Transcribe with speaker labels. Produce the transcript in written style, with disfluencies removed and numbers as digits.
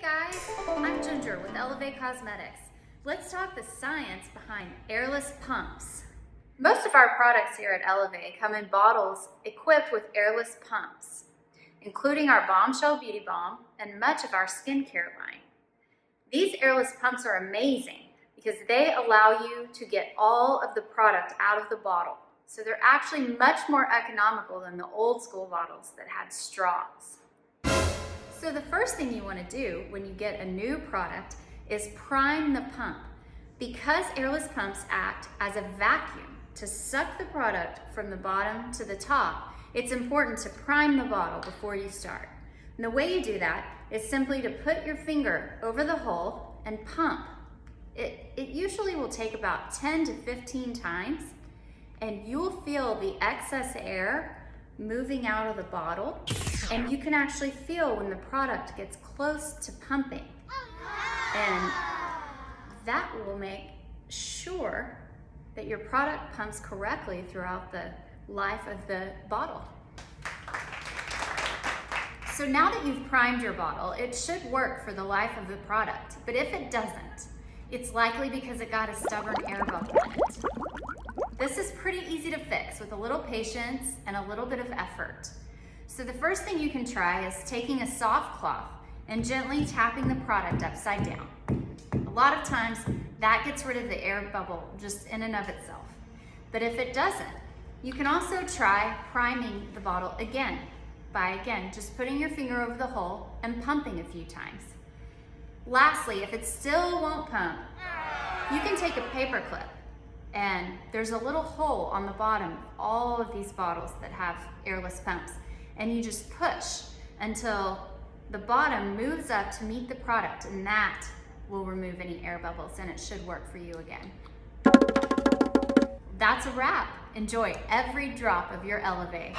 Speaker 1: guys, I'm Ginger with Elevate Cosmetics. Let's talk the science behind airless pumps. Most of our products here at Elevate come in bottles equipped with airless pumps, including our Bombshell Beauty Balm and much of our skincare line. These airless pumps are amazing because they allow you to get all of the product out of the bottle. So they're actually much more economical than the old school bottles that had straws. So the first thing you want to do when you get a new product is prime the pump. Because airless pumps act as a vacuum to suck the product from the bottom to the top, it's important to prime the bottle before you start. And the way you do that is simply to put your finger over the hole and pump. It usually will take about 10 to 15 times, and you'll feel the excess air moving out of the bottle, and you can actually feel when the product gets close to pumping. And that will make sure that your product pumps correctly throughout the life of the bottle. So now that you've primed your bottle, it should work for the life of the product. But if it doesn't, it's likely because it got a stubborn air bubble in it. This is pretty easy to fix with a little patience and a little bit of effort. So the first thing you can try is taking a soft cloth and gently tapping the product upside down. A lot of times that gets rid of the air bubble just in and of itself. But if it doesn't, you can also try priming the bottle again by just putting your finger over the hole and pumping a few times. Lastly, if it still won't pump, you can take a paper clip, and there's a little hole on the bottom of all of these bottles that have airless pumps, and you just push until the bottom moves up to meet the product, and that will remove any air bubbles, and it should work for you again. That's a wrap. Enjoy every drop of your Elevate.